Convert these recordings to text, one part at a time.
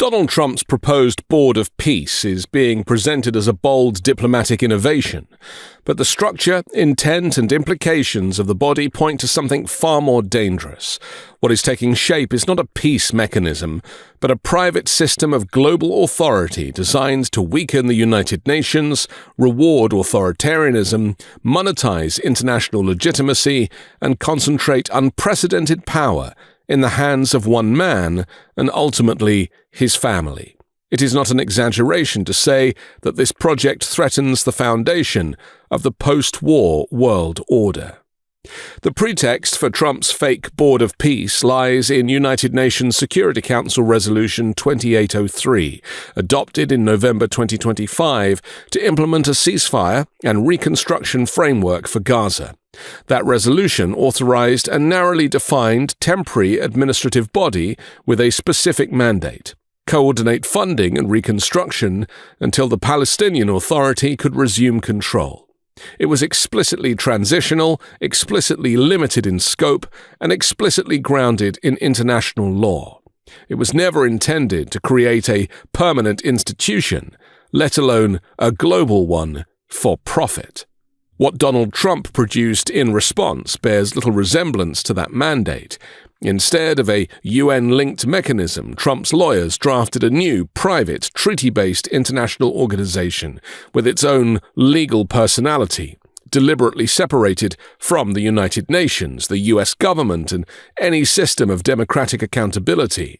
Donald Trump's proposed Board of Peace is being presented as a bold diplomatic innovation, but the structure, intent, and implications of the body point to something far more dangerous. What is taking shape is not a peace mechanism, but a private system of global authority designed to weaken the United Nations, reward authoritarianism, monetize international legitimacy, and concentrate unprecedented power in the hands of one man and ultimately his family. It is not an exaggeration to say that this project threatens the foundation of the post-war world order. The pretext for Trump's fake Board of Peace lies in United Nations Security Council Resolution 2803, adopted in November 2025 to implement a ceasefire and reconstruction framework for Gaza. That resolution authorized a narrowly defined temporary administrative body with a specific mandate: coordinate funding and reconstruction until the Palestinian Authority could resume control. It was explicitly transitional, explicitly limited in scope, and explicitly grounded in international law. It was never intended to create a permanent institution, let alone a global one, for profit. What Donald Trump produced in response bears little resemblance to that mandate. Instead of a UN-linked mechanism, Trump's lawyers drafted a new, private, treaty-based international organization with its own legal personality, deliberately separated from the United Nations, the US government, and any system of democratic accountability.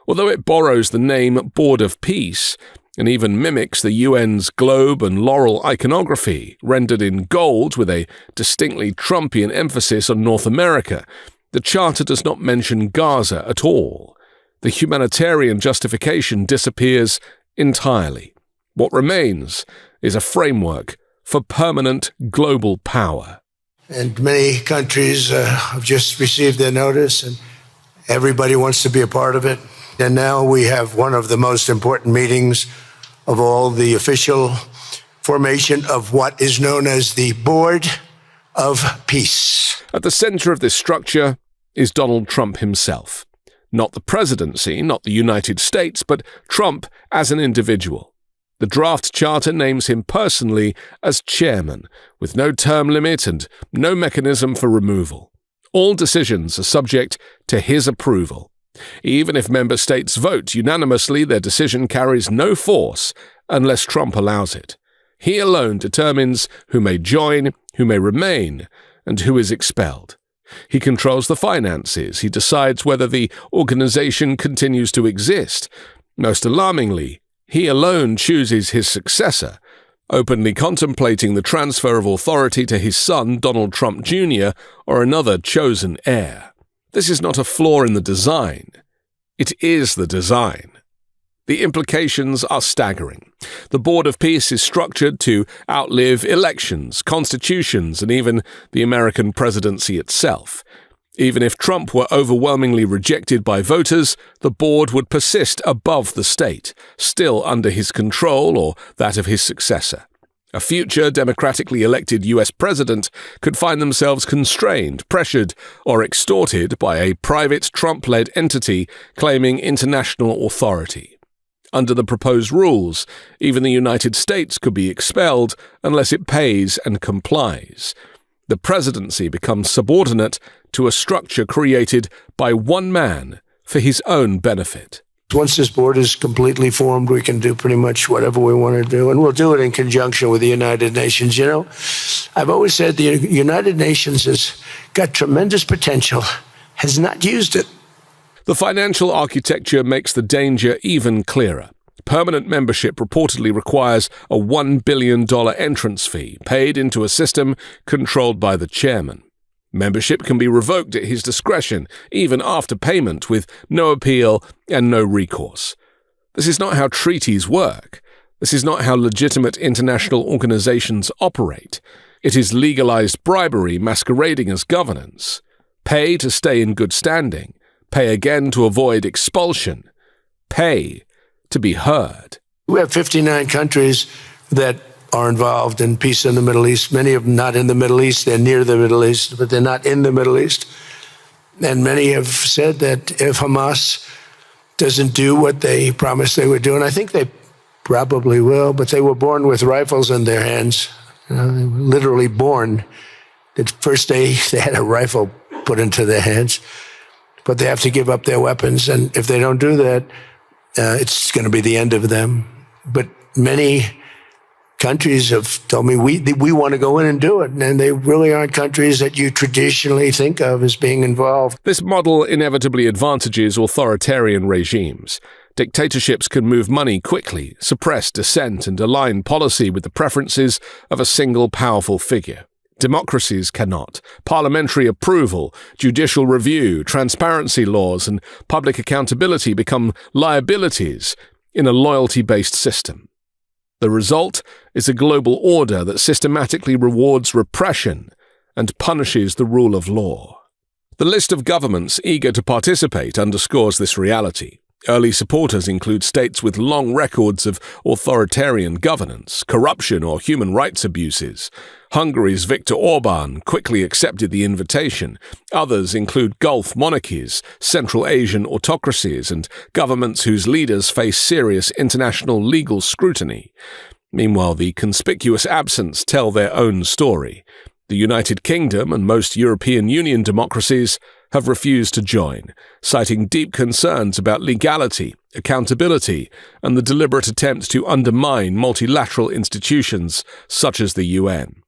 Although it borrows the name Board of Peace, and even mimics the UN's globe and laurel iconography, rendered in gold with a distinctly Trumpian emphasis on North America, the Charter does not mention Gaza at all. The humanitarian justification disappears entirely. What remains is a framework for permanent global power. And many countries have just received their notice, and everybody wants to be a part of it. And now we have one of the most important meetings of all, the official formation of what is known as the Board of Peace. At the center of this structure is Donald Trump himself. Not the presidency, not the United States, but Trump as an individual. The draft charter names him personally as chairman, with no term limit and no mechanism for removal. All decisions are subject to his approval. Even if member states vote unanimously, their decision carries no force unless Trump allows it. He alone determines who may join, who may remain, and who is expelled. He controls the finances. He decides whether the organization continues to exist. Most alarmingly, he alone chooses his successor, openly contemplating the transfer of authority to his son, Donald Trump Jr., or another chosen heir. This is not a flaw in the design. It is the design. The implications are staggering. The Board of Peace is structured to outlive elections, constitutions, and even the American presidency itself. Even if Trump were overwhelmingly rejected by voters, the board would persist above the state, still under his control or that of his successor. A future democratically elected US president could find themselves constrained, pressured, or extorted by a private Trump-led entity claiming international authority. Under the proposed rules, even the United States could be expelled unless it pays and complies. The presidency becomes subordinate to a structure created by one man for his own benefit. Once this board is completely formed, we can do pretty much whatever we want to do, and we'll do it in conjunction with the United Nations. You know, I've always said the United Nations has got tremendous potential, has not used it. The financial architecture makes the danger even clearer. Permanent membership reportedly requires a $1 billion entrance fee paid into a system controlled by the chairman. Membership can be revoked at his discretion, even after payment, with no appeal and no recourse. This is not how treaties work. This is not how legitimate international organizations operate. It is legalized bribery masquerading as governance. Pay to stay in good standing. Pay again to avoid expulsion. Pay to be heard. We have 59 countries that are involved in peace in the Middle East. Many of them not in the Middle East. They're near the Middle East, but they're not in the Middle East. And many have said that if Hamas doesn't do what they promised they would do, and I think they probably will, but they were born with rifles in their hands. They were literally born. The first day they had a rifle put into their hands, but they have to give up their weapons, and if they don't do that, it's going to be the end of them. But many countries have told me we want to go in and do it, and they really aren't countries that you traditionally think of as being involved. This model inevitably advantages authoritarian regimes. Dictatorships can move money quickly, suppress dissent, and align policy with the preferences of a single powerful figure. Democracies cannot. Parliamentary approval, judicial review, transparency laws, and public accountability become liabilities in a loyalty-based system. The result is a global order that systematically rewards repression and punishes the rule of law. The list of governments eager to participate underscores this reality. Early supporters include states with long records of authoritarian governance, corruption, or human rights abuses. Hungary's Viktor Orban quickly accepted the invitation. Others include Gulf monarchies, Central Asian autocracies, and governments whose leaders face serious international legal scrutiny. Meanwhile, the conspicuous absents tell their own story. The United Kingdom and most European Union democracies have refused to join, citing deep concerns about legality, accountability, and the deliberate attempt to undermine multilateral institutions such as the UN.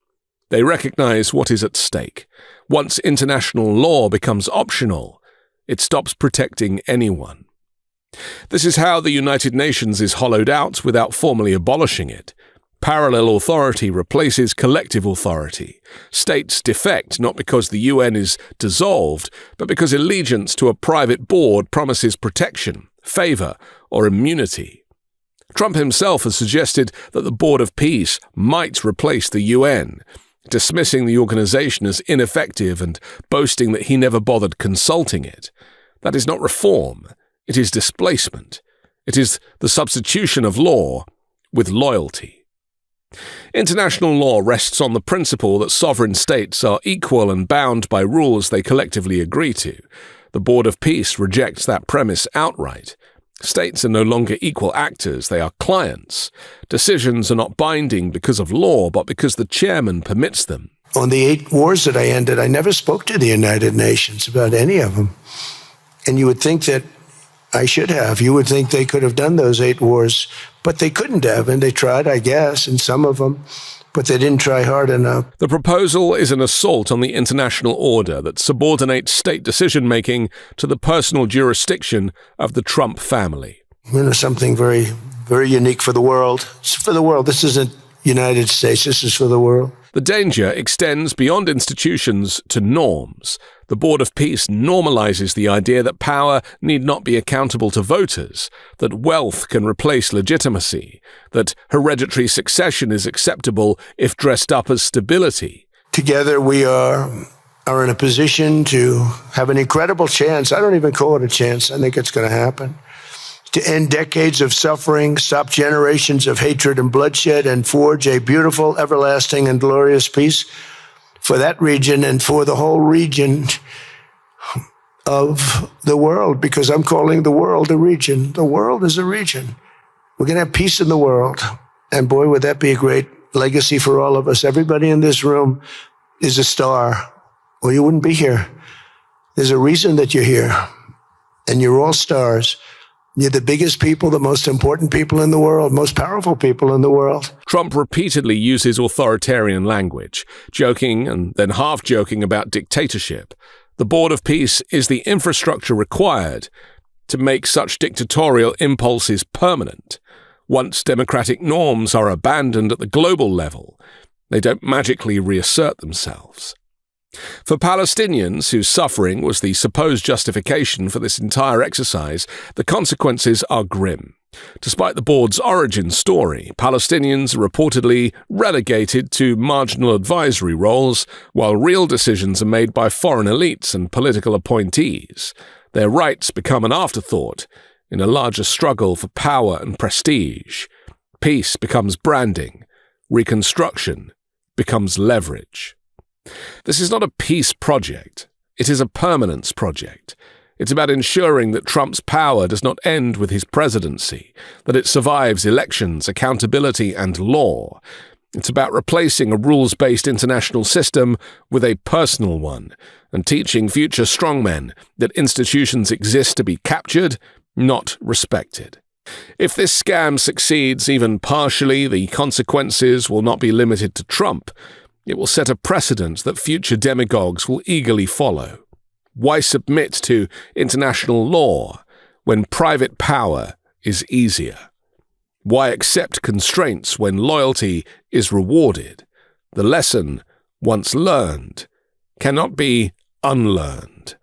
They recognize what is at stake. Once international law becomes optional, it stops protecting anyone. This is how the United Nations is hollowed out without formally abolishing it. Parallel authority replaces collective authority. States defect not because the UN is dissolved, but because allegiance to a private board promises protection, favor, or immunity. Trump himself has suggested that the Board of Peace might replace the UN, dismissing the organization as ineffective and boasting that he never bothered consulting it. That is not reform. It is displacement. It is the substitution of law with loyalty. International law rests on the principle that sovereign states are equal and bound by rules they collectively agree to. The Board of Peace rejects that premise outright. States are no longer equal actors, they are clients. Decisions are not binding because of law, but because the chairman permits them. On the 8 wars that I ended, I never spoke to the United Nations about any of them. And you would think that I should have. You would think they could have done those 8 wars, but they couldn't have, and they tried, I guess, in some of them, but they didn't try hard enough. The proposal is an assault on the international order that subordinates state decision-making to the personal jurisdiction of the Trump family. Something very, very unique for the world. It's for the world. This isn't United States. This is for the world. The danger extends beyond institutions to norms. The Board of Peace normalizes the idea that power need not be accountable to voters, that wealth can replace legitimacy, that hereditary succession is acceptable if dressed up as stability. Together we are in a position to have an incredible chance. I don't even call it a chance. I think it's going to happen. To end decades of suffering, stop generations of hatred and bloodshed, and forge a beautiful, everlasting, and glorious peace for that region and for the whole region of the world, because I'm calling the world a region. The world is a region. We're going to have peace in the world. And boy, would that be a great legacy for all of us. Everybody in this room is a star, or you wouldn't be here. There's a reason that you're here, and you're all stars. You're the biggest people, the most important people in the world, most powerful people in the world. Trump repeatedly uses authoritarian language, joking and then half-joking about dictatorship. The Board of Peace is the infrastructure required to make such dictatorial impulses permanent. Once democratic norms are abandoned at the global level, they don't magically reassert themselves. For Palestinians, whose suffering was the supposed justification for this entire exercise, the consequences are grim. Despite the board's origin story, Palestinians are reportedly relegated to marginal advisory roles, while real decisions are made by foreign elites and political appointees. Their rights become an afterthought in a larger struggle for power and prestige. Peace becomes branding. Reconstruction becomes leverage. This is not a peace project. It is a permanence project. It's about ensuring that Trump's power does not end with his presidency, that it survives elections, accountability, and law. It's about replacing a rules-based international system with a personal one, and teaching future strongmen that institutions exist to be captured, not respected. If this scam succeeds even partially, the consequences will not be limited to Trump. It will set a precedent that future demagogues will eagerly follow. Why submit to international law when private power is easier? Why accept constraints when loyalty is rewarded? The lesson, once learned, cannot be unlearned.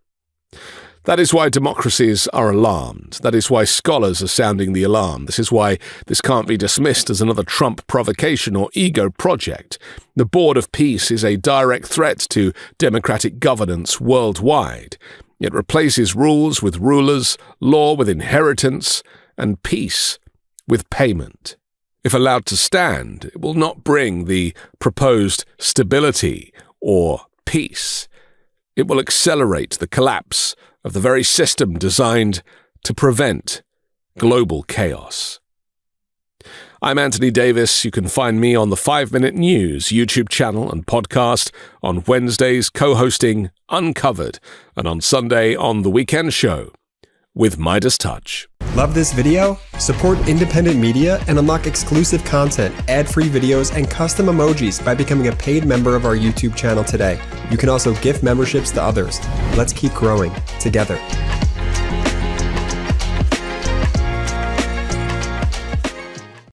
That is why democracies are alarmed. That is why scholars are sounding the alarm. This is why this can't be dismissed as another Trump provocation or ego project. The Board of Peace is a direct threat to democratic governance worldwide. It replaces rules with rulers, law with inheritance, and peace with payment. If allowed to stand, it will not bring the proposed stability or peace. It will accelerate the collapse of the very system designed to prevent global chaos. I'm Anthony Davis. You can find me on the 5-Minute News YouTube channel and podcast, on Wednesdays co-hosting Uncovered, and on Sunday on The Weekend Show with MeidasTouch. Love this video? Support independent media and unlock exclusive content, ad-free videos, and custom emojis by becoming a paid member of our YouTube channel today. You can also gift memberships to others. Let's keep growing together.